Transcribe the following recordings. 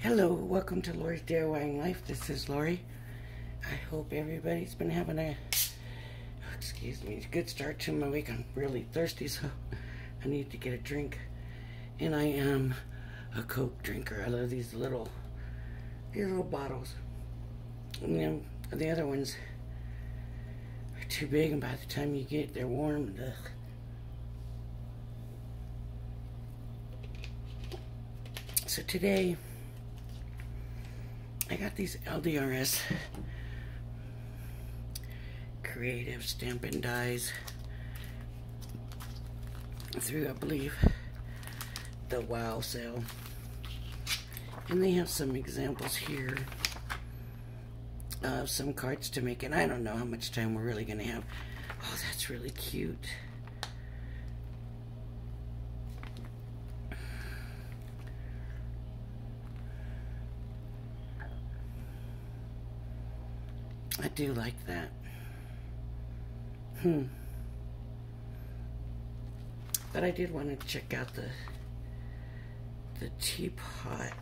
Hello, welcome to Lori's DIYing Life. This is Lori. I hope everybody's been having a, good start to my week. I'm really thirsty, so I need to get a drink. And I am a Coke drinker. I love these little bottles. You know, the other ones are too big, and by the time you get they're warm. Ugh. So today, I got these LDRS creative stamping dies through, I believe, the WOW sale. And they have some examples here of some cards to make. And I don't know how much time we're really going to have. Oh, that's really cute. I do like that. But I did want to check out the Teapot.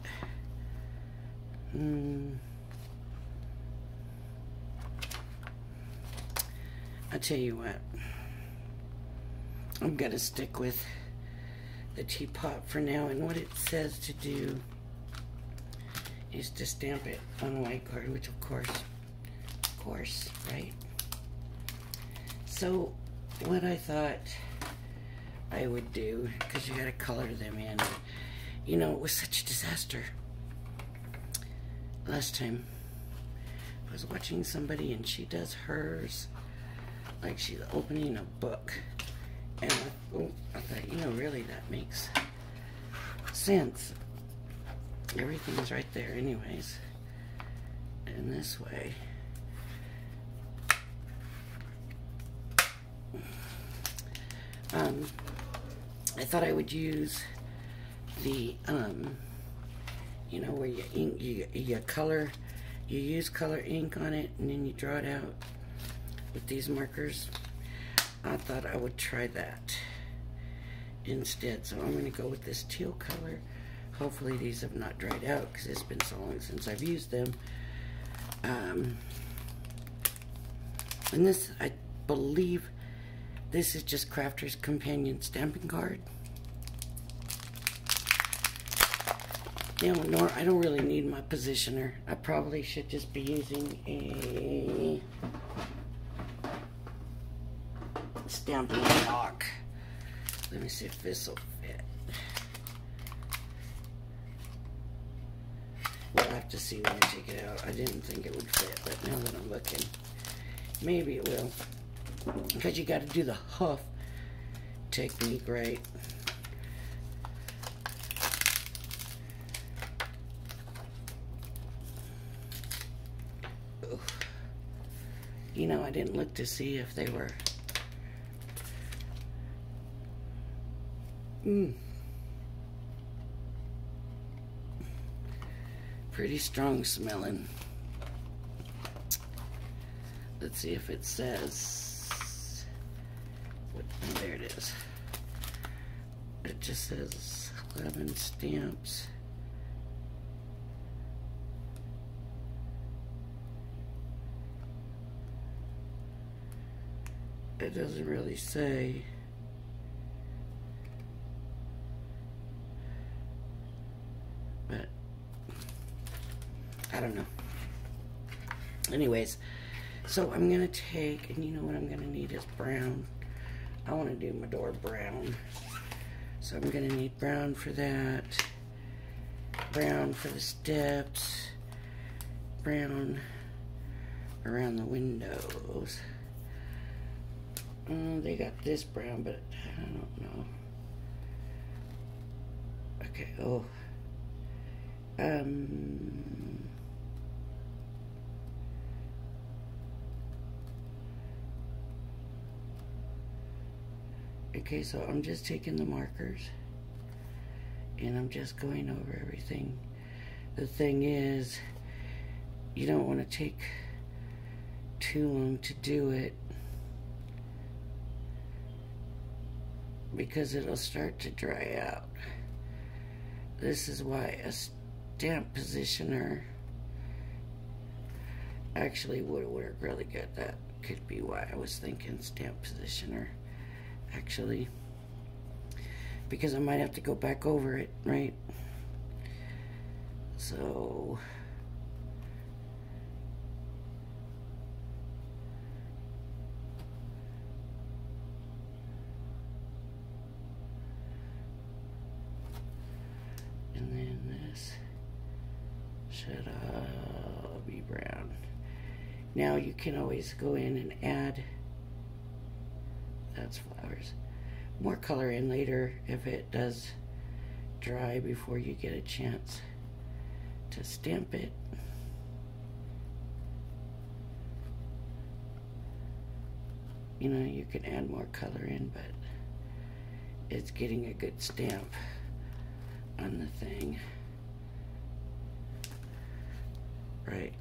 I'll tell you what. I'm gonna stick with the Teapot for now, and what it says to do is to stamp it on a white card, which of course, right? So what I thought I would do, because you gotta color them in, you know, it was such a disaster last time. I was watching somebody and she does hers like she's opening a book, and I thought, you know, really that makes sense. Everything's right there anyways. And this way, I thought I would use the, you know, where you ink, you color, you use color ink on it, and then you draw it out with these markers. I thought I would try that instead. So I'm going to go with this teal color. Hopefully these have not dried out, because it's been so long since I've used them. And this, I believe, this is just Crafter's Companion stamping card. You know, I don't really need my positioner. I probably should just be using a stamping block. Let me see if this will fit. We'll have to see when I take it out. I didn't think it would fit, but now that I'm looking, maybe it will. Because you got to do the huff technique, right? Ugh. You know, I didn't look to see if they were pretty strong smelling. Let's see if it says. There it is. It just says 11 stamps. It doesn't really say. But I don't know. Anyways, so I'm gonna take, and you know what I'm gonna need is brown. I want to do my door brown. So I'm going to need brown for that. Brown for the steps. Brown around the windows. They got this brown, but I don't know. Okay, okay, so I'm just taking the markers and I'm just going over everything. The thing is, you don't want to take too long to do it, because it'll start to dry out. This is why stamp positioner actually would work really good. That could be why I was thinking stamp positioner, actually, because I might have to go back over it, right? So and then this should be brown. Now you can always go in and add, that's flowers, more color in later if it does dry before you get a chance to stamp it. You know, you can add more color in, but it's getting a good stamp on the thing. Right.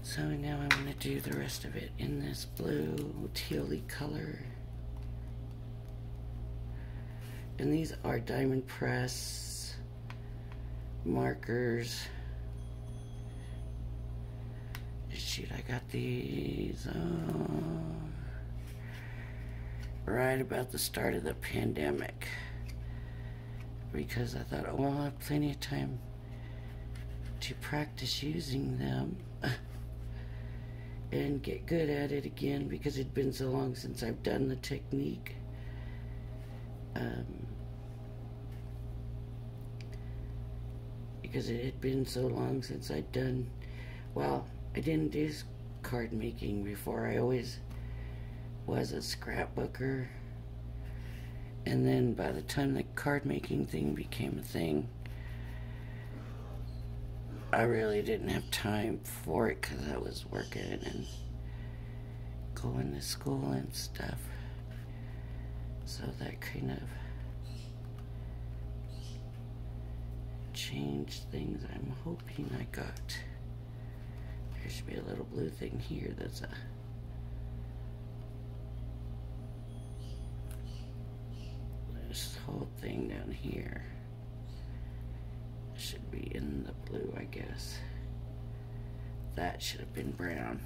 So now I'm going to do the rest of it in this blue teal-y color. And these are diamond press markers. Shoot, I got these right about the start of the pandemic, because I thought, oh, I'll have plenty of time to practice using them and get good at it again, because it'd been so long since I've done the technique. Because it had been so long since I'd done, well, I didn't do card making before. I always was a scrapbooker, and then by the time the card making thing became a thing, I really didn't have time for it because I was working and going to school and stuff. So that kind of changed things. I'm hoping I got, there should be a little blue thing here that's a, this whole thing down here should be in the blue, I guess. That should have been brown.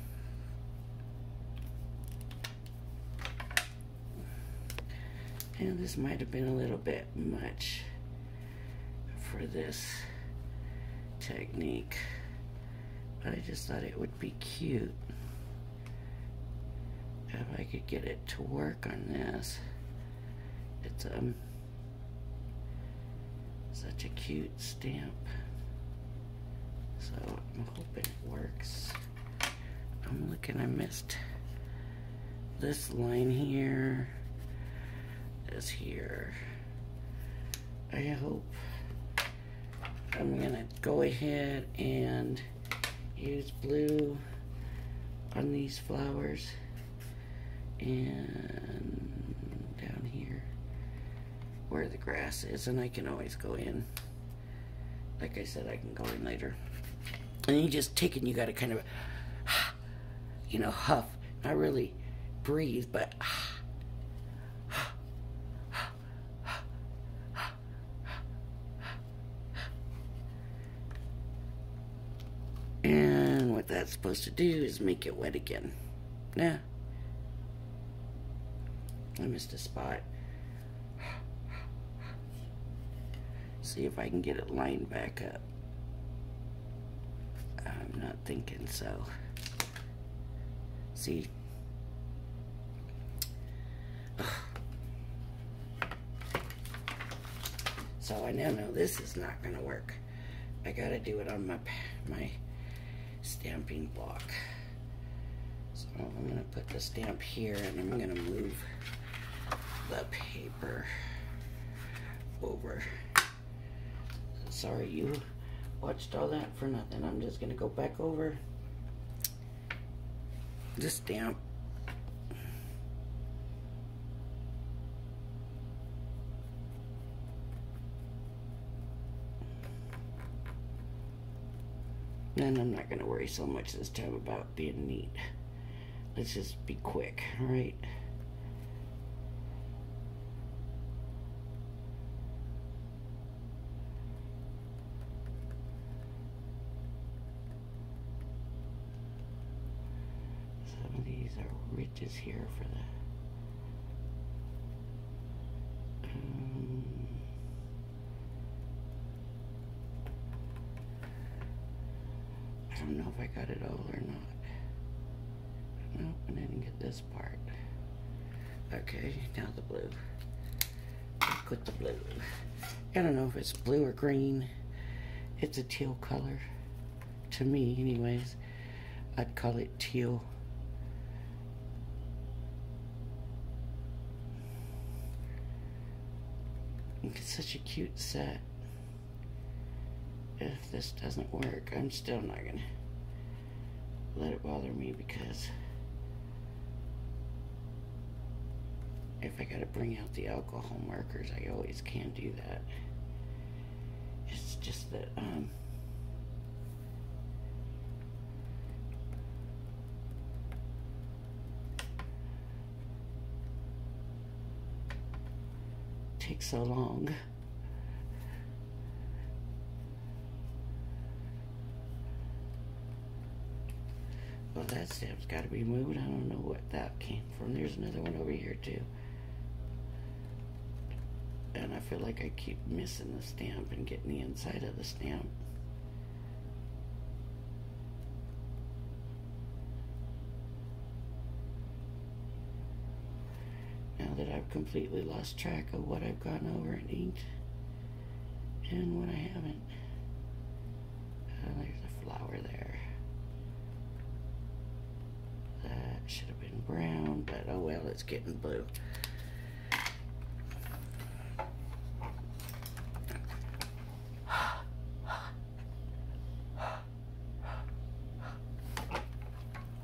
And this might have been a little bit much for this technique, but I just thought it would be cute if I could get it to work on this. It's such a cute stamp, so I'm hoping it works. I'm looking, I missed this line here, this here. I hope I'm gonna go ahead and use blue on these flowers and down here where the grass is, and I can always go in. Like I said, I can go in later. And you just take it and you gotta kind of, you know, huff. Not really breathe, but and what that's supposed to do is make it wet again. Nah, I missed a spot. See if I can get it lined back up. I'm not thinking so. See? So I now know this is not gonna work. I gotta do it on my stamping block. So I'm gonna put the stamp here, and I'm gonna move the paper over. Sorry you watched all that for nothing. I'm just gonna go back over the stamp. And I'm not gonna worry so much this time about being neat. Let's just be quick, all right? these are ridges here for the I don't know if I got it all or not. Nope, I didn't get this part. Okay, now the blue. Back with the blue. I don't know if it's blue or green. It's a teal color. To me, anyways. I'd call it teal. It's such a cute set. If this doesn't work, I'm still not gonna let it bother me, because if I gotta bring out the alcohol markers, I always can do that. It's just that it takes so long. Well, that stamp's got to be moved. I don't know what that came from. There's another one over here too. And I feel like I keep missing the stamp and getting the inside of the stamp. Now that I've completely lost track of what I've gone over and inked and what I haven't. There's a flower there. That should have been brown, but oh well, it's getting blue.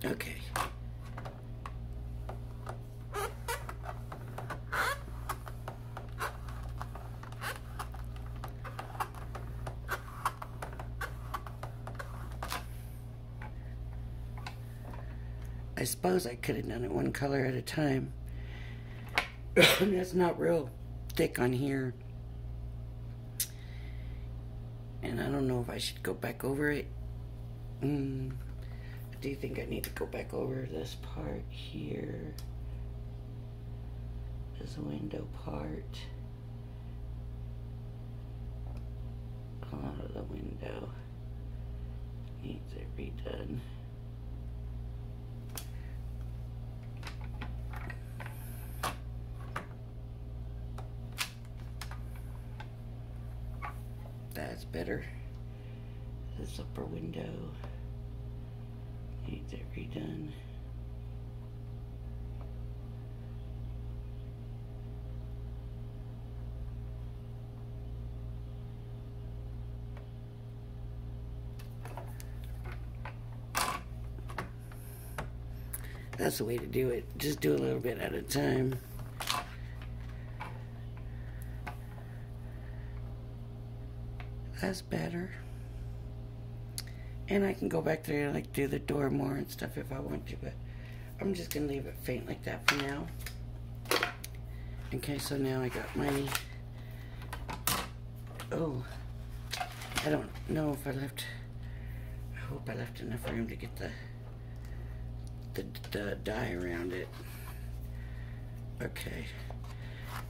Okay. I suppose I could have done it one color at a time. It's not real thick on here. And I don't know if I should go back over it. I do think I need to go back over this part here. This window part. A lot of the window needs it redone. That's better. This upper window needs it redone. That's the way to do it. Just do a little bit at a time. That's better. And I can go back there and like do the door more and stuff if I want to, but I'm just gonna leave it faint like that for now. Okay, so now I got my, oh, I don't know if I left, I hope I left enough room to get the dye around it. Okay,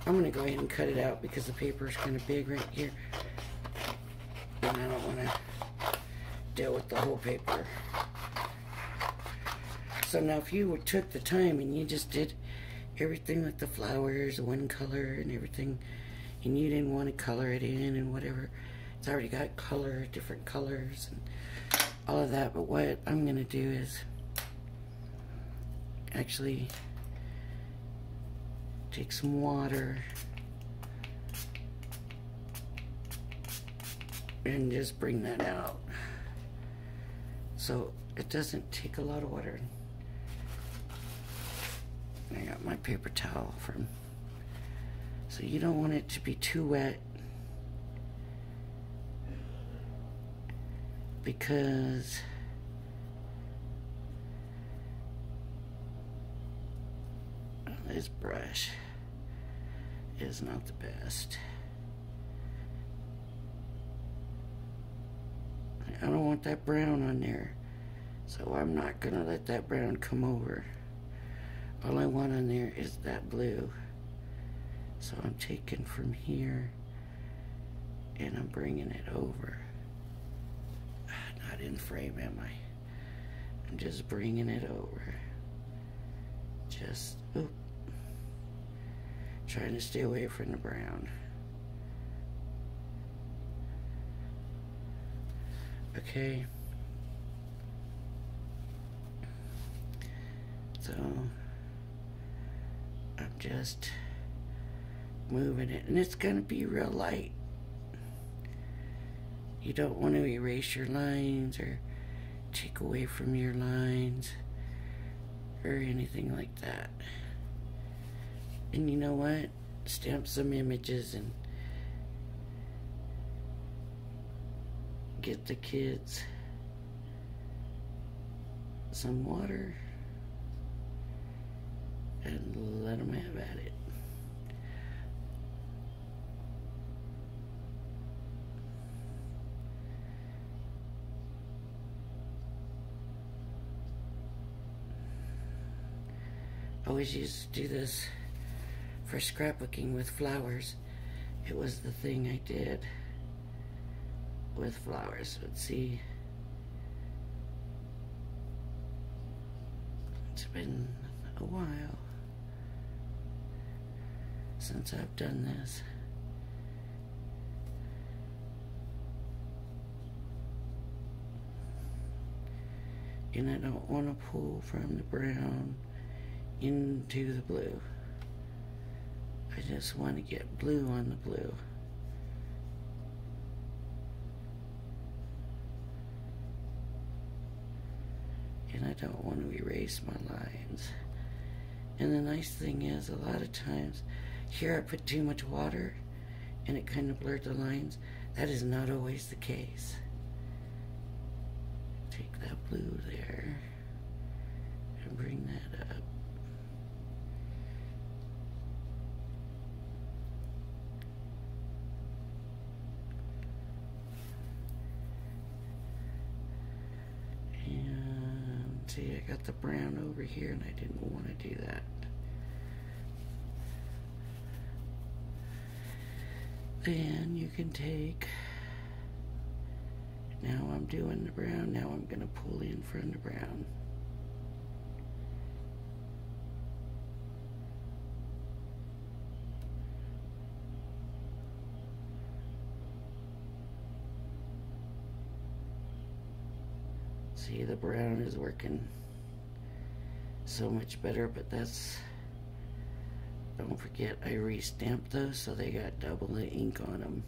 I'm gonna go ahead and cut it out because the paper is kind of big right here. And I don't want to deal with the whole paper. So now if you took the time and you just did everything with the flowers, one color and everything, and you didn't want to color it in and whatever, it's already got color, different colors and all of that. But what I'm going to do is actually take some water and just bring that out. So it doesn't take a lot of water. I got my paper towel from, so you don't want it to be too wet, because this brush is not the best. I don't want that brown on there, so I'm not gonna let that brown come over. all I want on there is that blue. So I'm taking from here and I'm bringing it over. Not in frame, am I? I'm just bringing it over. Just, oop. Trying to stay away from the brown. Okay. So, I'm just moving it, and it's going to be real light. You don't want to erase your lines or take away from your lines or anything like that. And you know what? Stamp some images and get the kids some water and let them have at it. I always used to do this for scrapbooking with flowers. It was the thing I did with flowers. Let's see. It's been a while since I've done this. And I don't want to pull from the brown into the blue. I just want to get blue on the blue. And I don't want to erase my lines. And the nice thing is, a lot of times, here I put too much water and it kind of blurred the lines. That is not always the case. Take that blue there and bring that up. See, I got the brown over here and I didn't want to do that. Then you can take, now I'm doing the brown, now I'm going to pull in from the brown. See, the brown is working so much better, but that's, don't forget I re-stamped those so they got double the ink on them.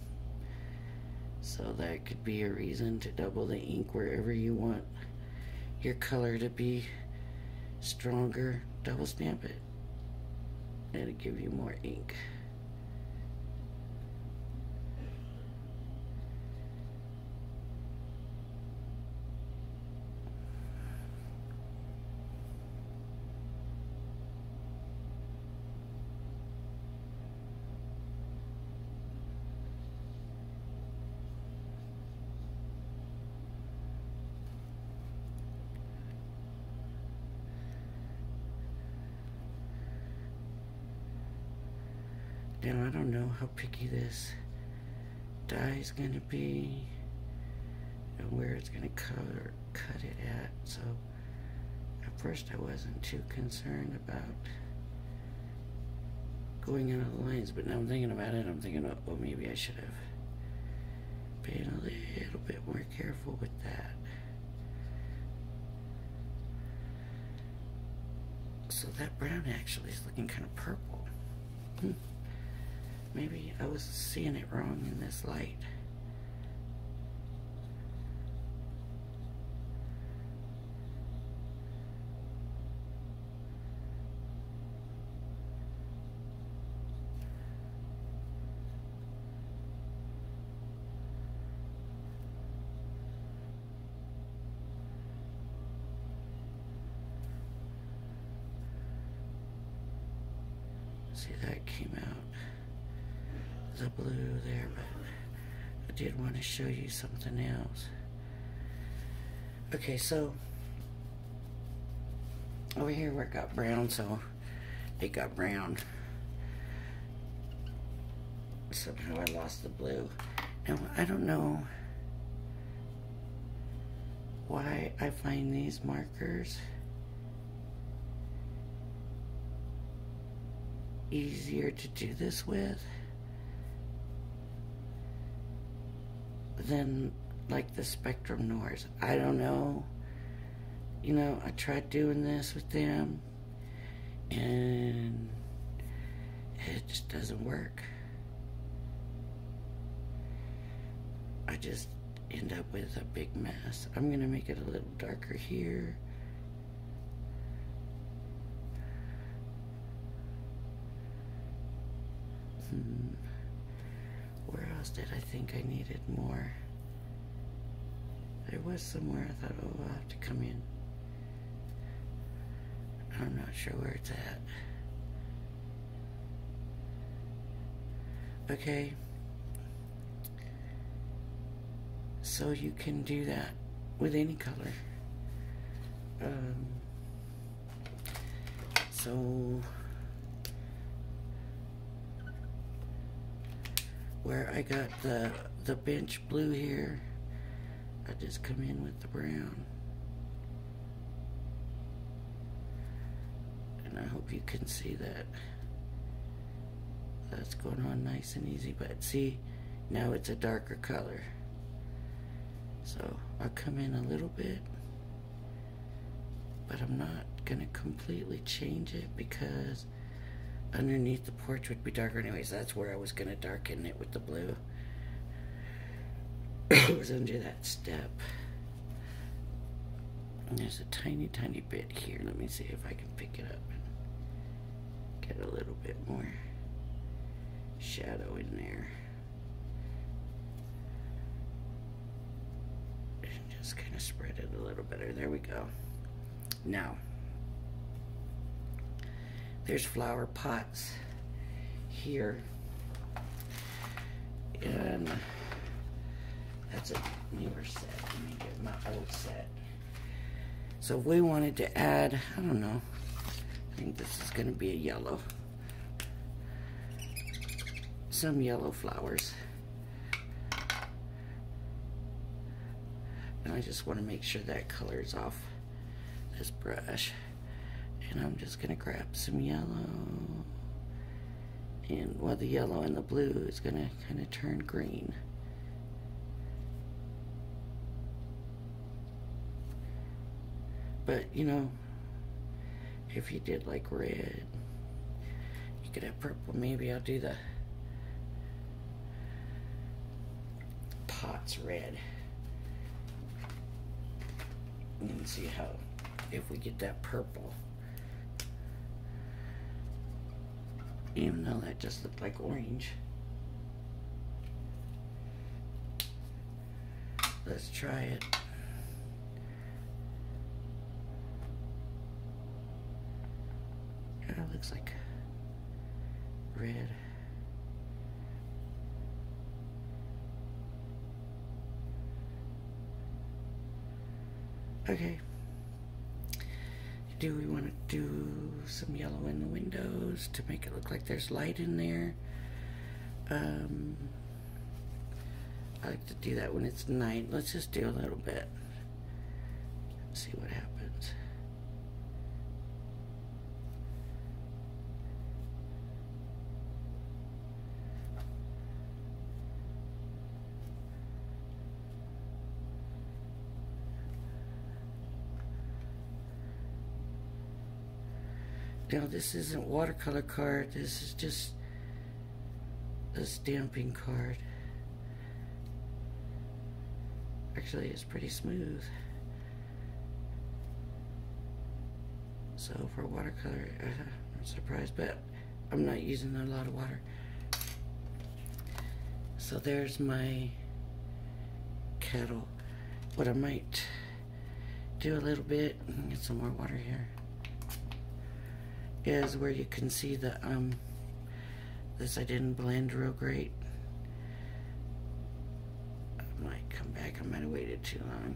So that could be a reason to double the ink wherever you want your color to be stronger. Double stamp it. It'll give you more ink. Now, I don't know how picky this die is going to be and where it's going to cut it at. So, at first I wasn't too concerned about going into the lines, but now I'm thinking about it, I'm thinking, oh, maybe I should have been a little bit more careful with that. So that brown actually is looking kind of purple. Maybe I was seeing it wrong in this light. See, that came out the blue there, but I did want to show you something else. Okay, so over here where it got brown, so it got brown. Somehow I lost the blue. Now, I don't know why I find these markers easier to do this with than like the Spectrum Noirs. I don't know. You know, I tried doing this with them and it just doesn't work. I just end up with a big mess. I'm gonna make it a little darker here. Where else did I think I needed more? There was somewhere I thought, oh, I'll have to come in. I'm not sure where it's at. Okay. So you can do that with any color. So where I got the bench blue here, I just come in with the brown. And I hope you can see that. That's going on nice and easy, but see, now it's a darker color. So I'll come in a little bit, but I'm not gonna completely change it because underneath the porch would be darker anyways. That's where I was gonna darken it with the blue. I was gonna do that step. And there's a tiny, tiny bit here. Let me see if I can pick it up and get a little bit more shadow in there. Just kind of spread it a little better. There we go. Now, there's flower pots here. And that's a newer set. Let me get my old set. So if we wanted to add, I don't know, I think this is going to be a yellow. Some yellow flowers. And I just want to make sure that color is off this brush. And I'm just going to grab some yellow. And well, the yellow and the blue is going to kind of turn green. But, you know, if you did like red, you could have purple. Maybe I'll do the pots red. And see how, if we get that purple. Even though that just looked like orange. Let's try it. Yeah, it looks like red. Okay. Do we want to do some yellow in the windows to make it look like there's light in there? I like to do that when it's night. Let's just do a little bit. See what happens. Now this isn't watercolor card, this is just a stamping card. Actually, it's pretty smooth. So for watercolor, I'm surprised, but I'm not using a lot of water. So there's my kettle. What I might do a little bit, get some more water here, is where you can see the this I didn't blend real great. I might come back, I might have waited too long.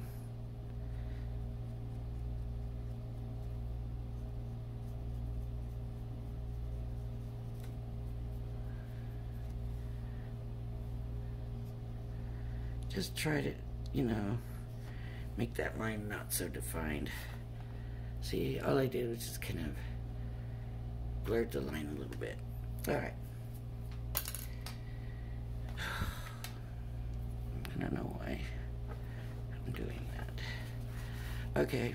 just try to, you know, make that line not so defined. See, all I did was just kind of blurred the line a little bit. Alright. I don't know why I'm doing that. Okay.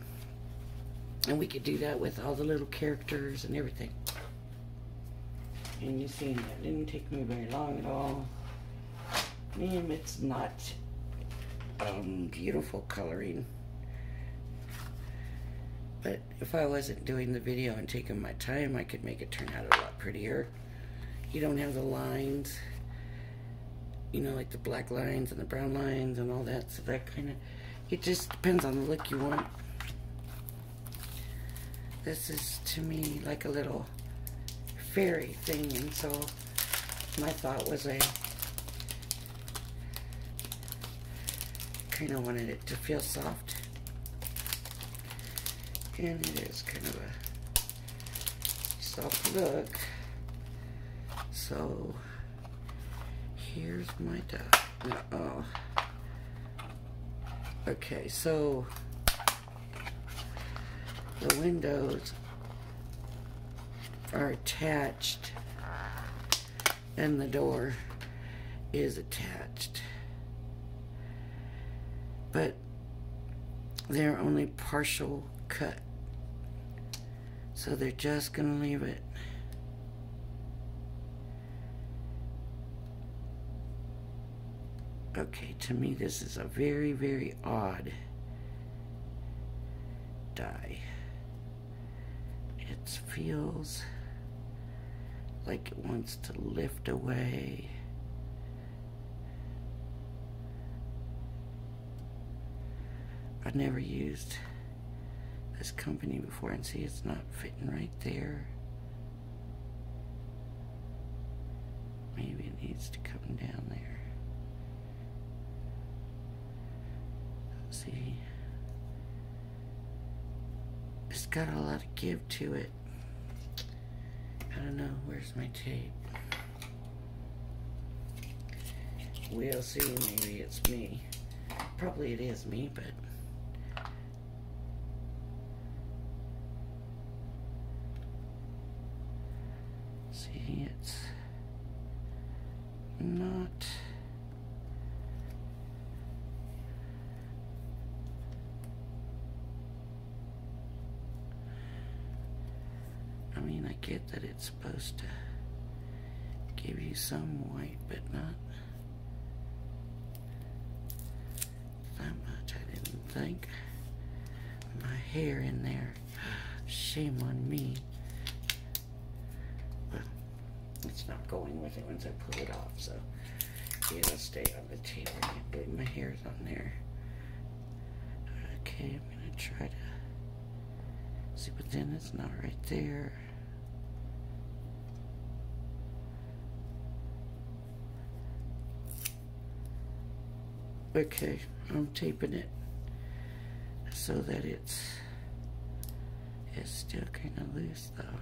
And we could do that with all the little characters and everything. And you see, that didn't take me very long at all. And it's not beautiful coloring. But if I wasn't doing the video and taking my time, I could make it turn out a lot prettier. You don't have the lines, you know, like the black lines and the brown lines and all that. So that kind of, it just depends on the look you want. This is, to me, like a little fairy thing. And so my thought was I kind of wanted it to feel soft. And it is kind of a soft look. So here's my dot. Oh. Okay, so the windows are attached and the door is attached. But they're only partial cut. So they're just gonna leave it. Okay, to me this is a very, very odd die. It feels like it wants to lift away. I've never used this company before, and see, it's not fitting right there. Maybe it needs to come down there. See, it's got a lot of give to it. I don't know, where's my tape? We'll see, maybe it's me. Probably it is me, but see, it's not. I mean, I get that it's supposed to give you some white, but not that much, I didn't think. My hair in there. Shame on me. Well, it's not going with it once I pull it off, so it'll stay on the table. I can't believe my hair's on there. Okay, I'm gonna try to see, but then it's not right there. Okay, I'm taping it so that it's still kind of loose though.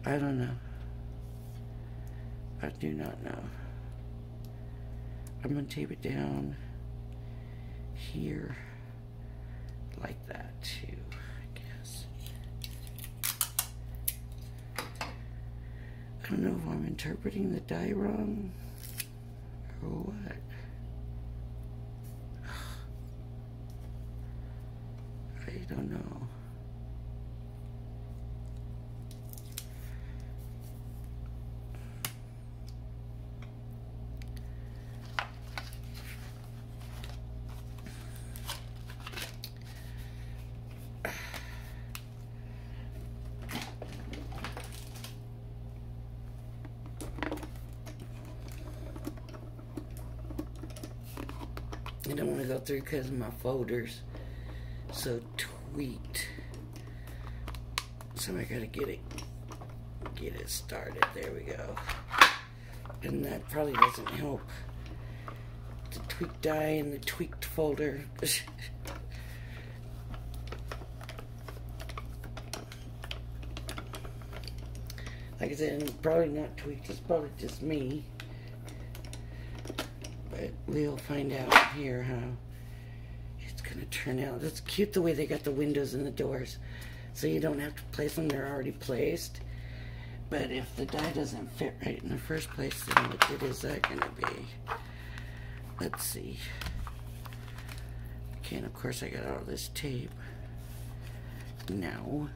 I don't know. I do not know. I'm gonna tape it down here like that too, I guess. I don't know if I'm interpreting the die wrong or what. I don't know. I don't want to go through because my folder's so tweaked. So I gotta get it started. There we go. And that probably doesn't help. The tweaked die and the tweaked folder. Like I said, it's probably not tweaked. It's probably just me. but we'll find out here how it's gonna turn out. It's cute the way they got the windows and the doors, so you don't have to place them, they're already placed. But if the die doesn't fit right in the first place, then what good is that gonna be? Let's see. Okay, and of course I got all this tape. Now,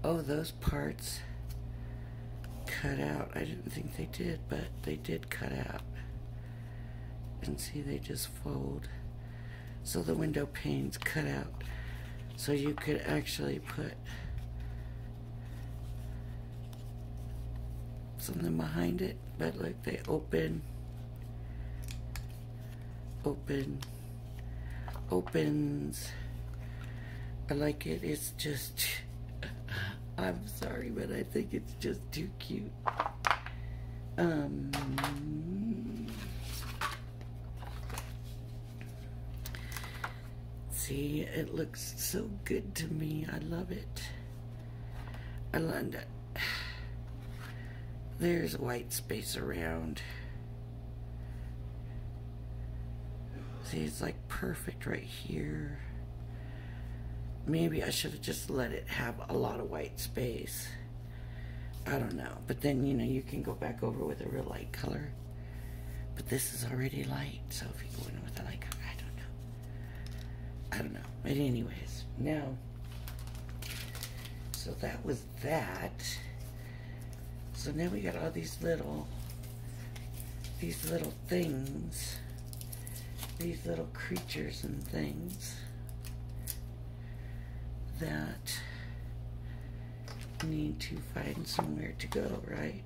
oh, those parts cut out. I didn't think they did, but they did cut out. And see, they just fold. So the window panes cut out. So you could actually put something behind it, but look, they open, opens. I like it. It's just, I'm sorry, but I think it's just too cute. See, it looks so good to me. I love it. I love it. There's white space around. See, it's like perfect right here. Maybe I should have just let it have a lot of white space. I don't know. But then, you know, you can go back over with a real light color. But this is already light, so if you go in with a light color, I don't know. But anyways, now, so that was that. So now we got all these little things, these little creatures and things that need to find somewhere to go, right?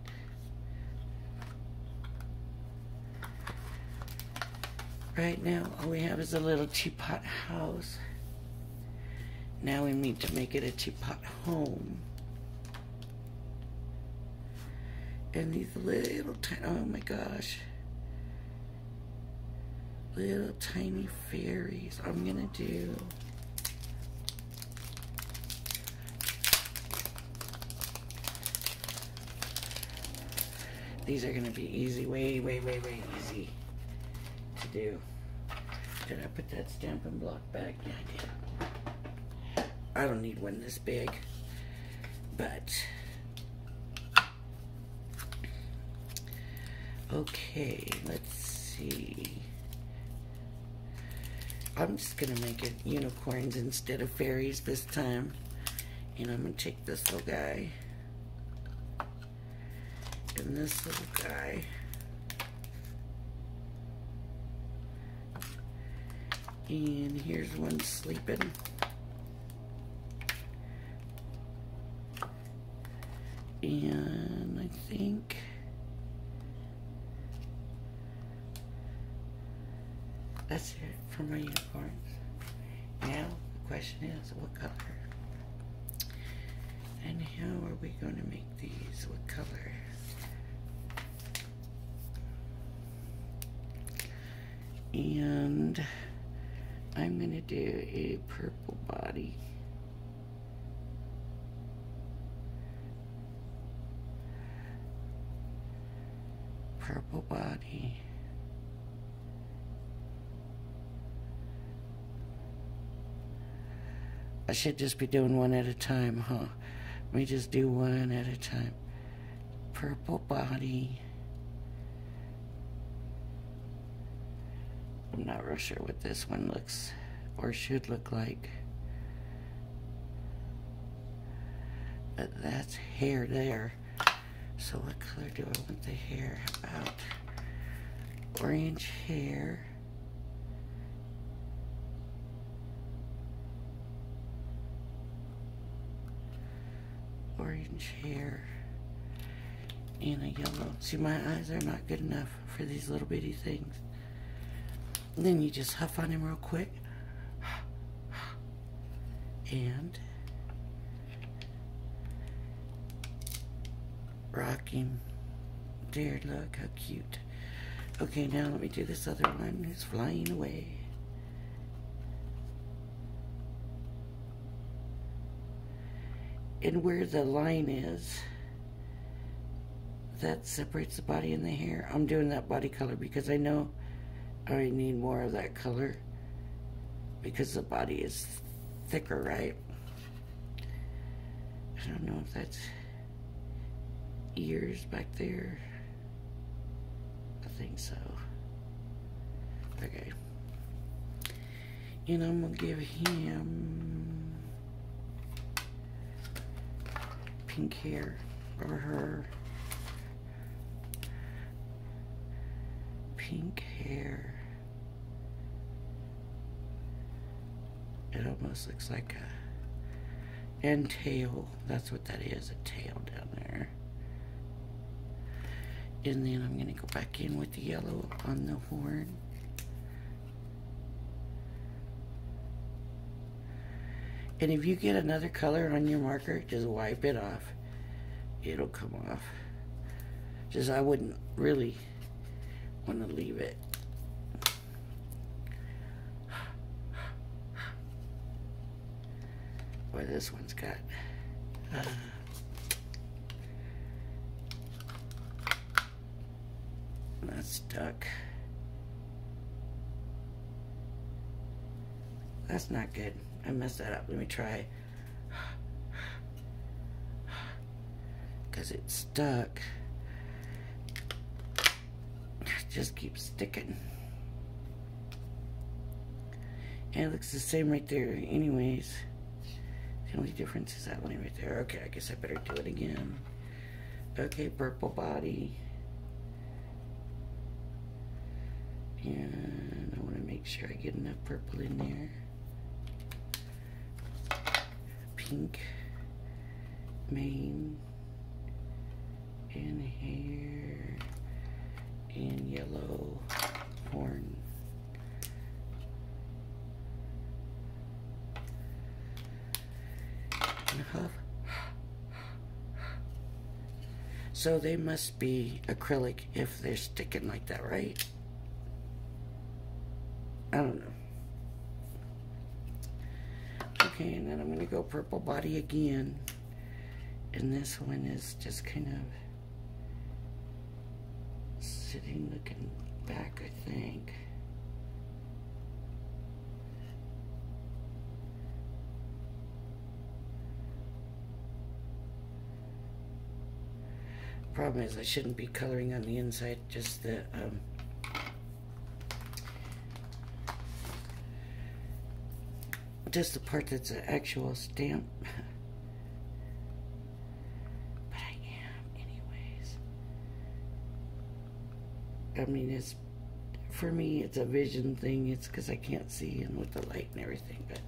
Right now, all we have is a little teapot house. Now we need to make it a teapot home. And these little tiny, oh my gosh, little tiny fairies. I'm gonna do these are gonna be easy, way easy to do. Did I put that Stampin' Block back? Yeah, I did. I don't need one this big, but okay, let's see. I'm just gonna make it unicorns instead of fairies this time. And I'm gonna take this little guy and this little guy. And here's one sleeping. And I think that's it for my unicorns. Now the question is, what color? And how are we going to make these? What color? And I'm going to do a purple body. Purple body. I should just be doing one at a time, huh? Let me just do one at a time. Purple body. I'm not real sure what this one looks or should look like. But that's hair there. So what color do I want the hair? How about orange hair? Orange hair and a yellow. See, my eyes are not good enough for these little bitty things. And then you just huff on him real quick. And rock him. There, look how cute. Okay, now let me do this other one. It's flying away. And where the line is, that separates the body and the hair, I'm doing that body color because I know I need more of that color because the body is thicker, right? I don't know if that's ears back there. I think so. Okay. And I'm gonna give him pink hair, or her. Pink hair. It almost looks like a, and tail. That's what that is, a tail down there. And then I'm gonna go back in with the yellow on the horn. And if you get another color on your marker, just wipe it off. It'll come off. Just, I wouldn't really want to leave it. Boy, this one's got that's stuck. That's not good. I messed that up. Let me try. Because it's stuck. It just keeps sticking. And it looks the same right there anyways. The only difference is that line right there. Okay, I guess I better do it again. Okay, purple body. And I want to make sure I get enough purple in there. Pink mane and hair and yellow horn. And huff. So they must be acrylic if they're sticking like that, right? I don't know. Okay, and then I'm going to go purple body again. And this one is just kind of sitting, looking back, I think. Problem is I shouldn't be coloring on the inside, just the part that's an actual stamp. But I am anyways. I mean, it's, for me, it's a vision thing. It's because I can't see and with the light and everything, but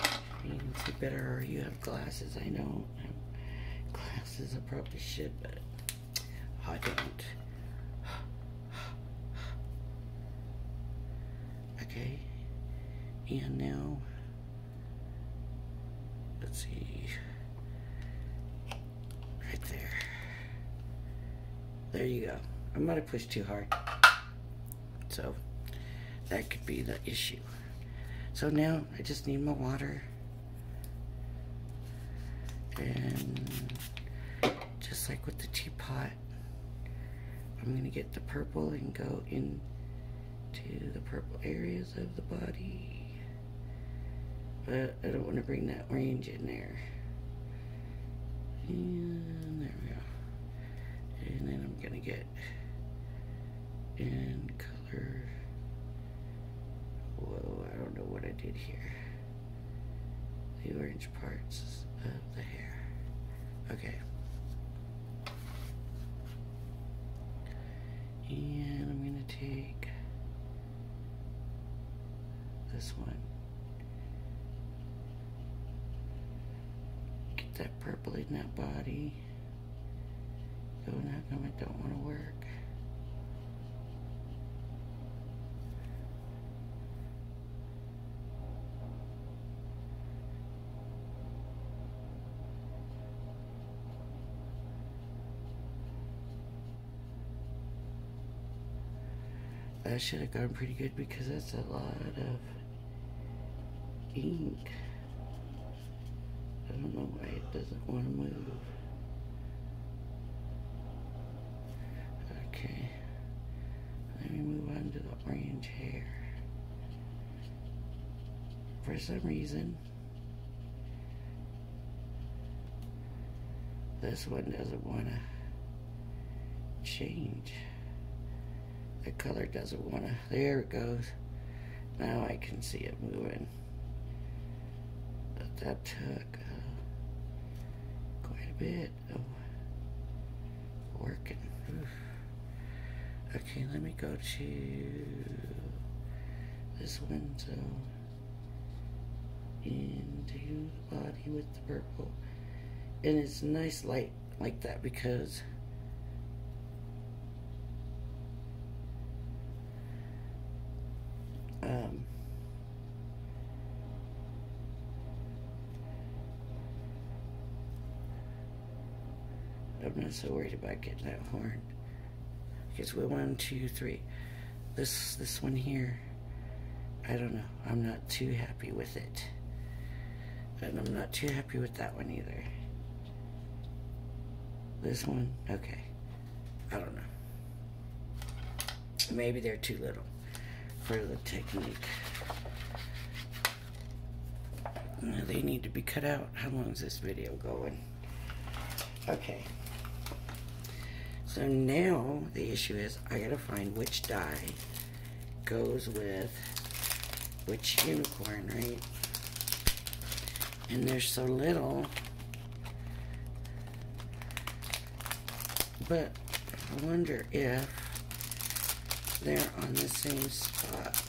I mean, see better, or you have glasses. I don't have glasses. I probably should, but I don't. Okay, and now let's see, right there. There you go. I might have pushed too hard, so that could be the issue. So now I just need my water, and just like with the teapot, I'm gonna get the purple and go into the purple areas of the body. But I don't want to bring that orange in there. And there we go. And then I'm gonna get in color. Whoa, I don't know what I did here. The orange parts of the hair. Okay. And I'm gonna take this one. Get that purple in that body. Go, how come it don't want to work? That should have gone pretty good because that's a lot of ink. I don't know why it doesn't want to move. Okay, let me move on to the orange hair. For some reason, this one doesn't want to change. The color doesn't want to. There it goes. Now I can see it moving. But that took quite a bit of working. Oof. Okay, let me go to this one. So into the body with the purple. And it's nice light like that because I'm not so worried about getting that horn. Because we're 1, 2, 3. This one here, I don't know. I'm not too happy with it. And I'm not too happy with that one either. This one, okay. I don't know. Maybe they're too little for the technique. They need to be cut out. How long is this video going? Okay. So now the issue is I gotta find which die goes with which unicorn, right? And there's so little, but I wonder if they're on the same spot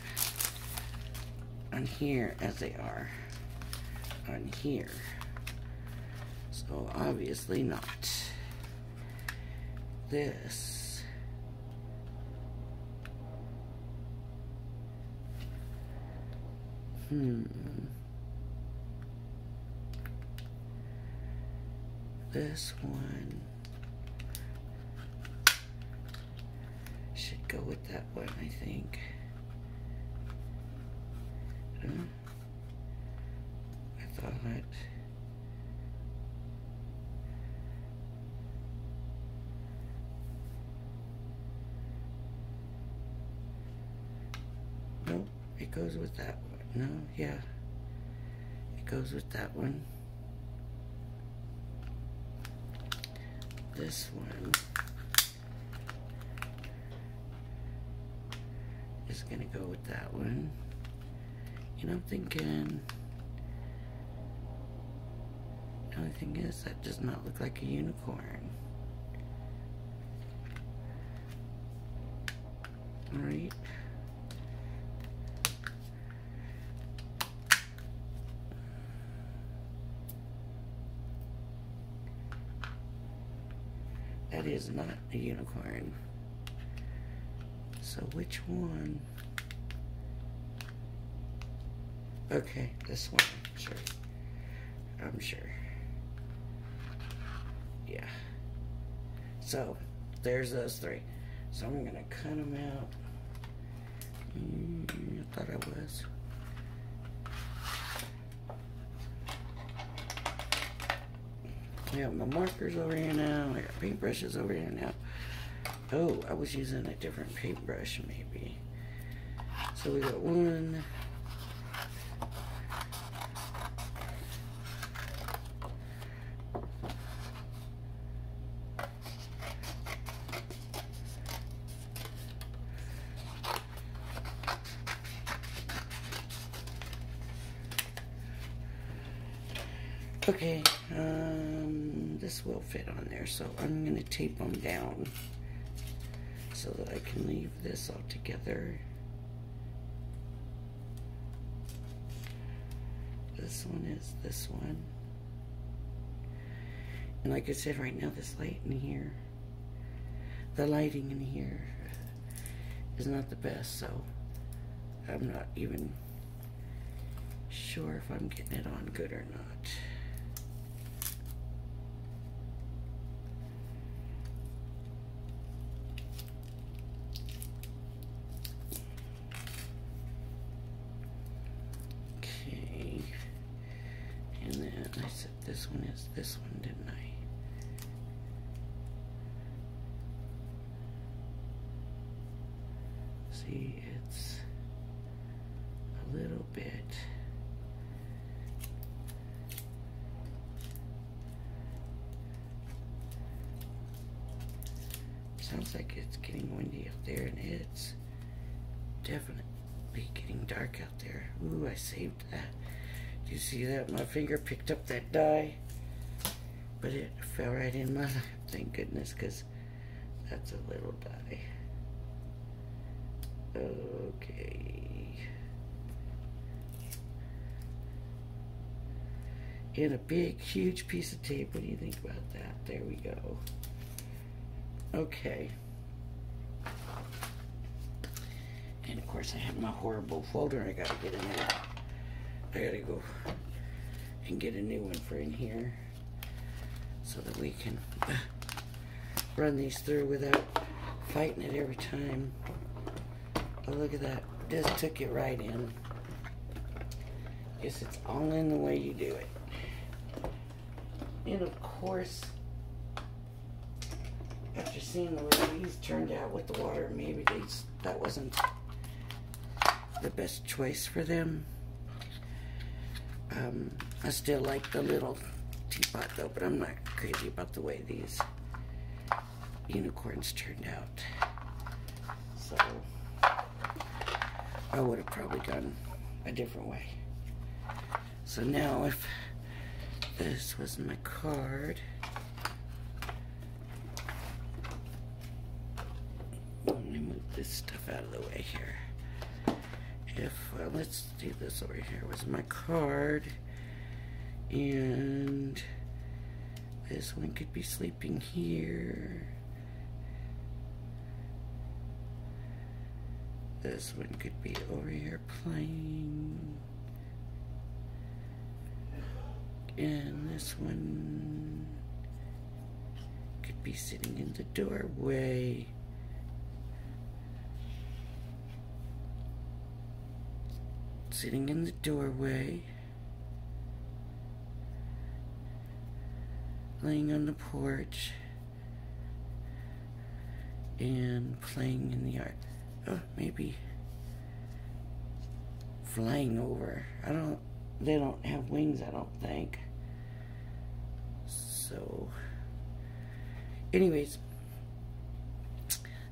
on here as they are on here. So obviously not. This this one should go with that one, I think. I thought nope, it goes with that one. No, yeah, it goes with that one. This one is gonna go with that one. And I'm thinking, the only thing is that does not look like a unicorn. All right. That is not a unicorn. So which one? Okay, this one, sure. I'm sure. Yeah. So, there's those three. So I'm gonna cut them out. I thought I was. I got my markers over here now. I got paintbrushes over here now. Oh, I was using a different paintbrush maybe. So we got one. Okay, this will fit on there, so I'm gonna tape them down so that I can leave this all together. This one is this one. And like I said, right now this light in here, the lighting in here is not the best, so I'm not even sure if I'm getting it on good or not. one is this one, didn't I? See, it's a little bit. Sounds like it's getting windy out there, and it's definitely getting dark out there. Ooh, I saved that. Do you see that? My finger picked up that dye, but it fell right in my lap. Thank goodness, because that's a little dye. Okay. And a big, huge piece of tape. What do you think about that? There we go. Okay. And of course I have my horrible folder. I gotta get in there. I gotta go and get a new one for in here so that we can run these through without fighting it every time. Oh, look at that. Just took it right in. Guess it's all in the way you do it. And of course, after seeing the way these turned out with the water, maybe that wasn't the best choice for them. I still like the little teapot though, but I'm not crazy about the way these unicorns turned out. So I would have probably gone a different way. So now if this was my card, let me move this stuff out of the way here. Let's do this over here. Was my card, and this one could be sleeping here. This one could be over here playing, and this one could be sitting in the doorway. Sitting in the doorway, laying on the porch, and playing in the yard. Oh, maybe flying over. They don't have wings, I don't think. So, anyways,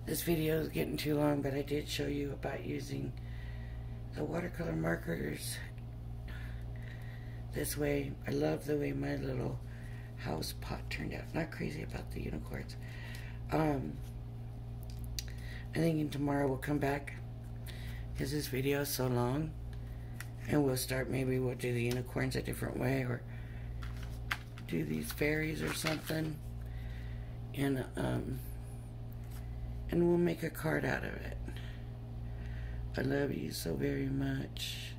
this video is getting too long, but I did show you about using the watercolor markers this way. I love the way my little house pot turned out. Not crazy about the unicorns. I'm thinking tomorrow we'll come back because this video is so long, and we'll start, maybe we'll do the unicorns a different way, or do these fairies or something, and we'll make a card out of it. I love you so very much.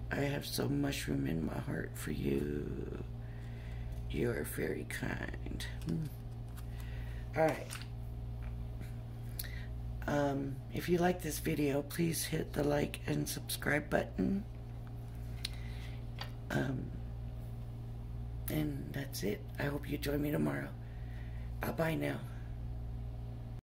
I have so much room in my heart for you. You are very kind. Alright. If you like this video, please hit the like and subscribe button. And that's it. I hope you join me tomorrow. Bye-bye now.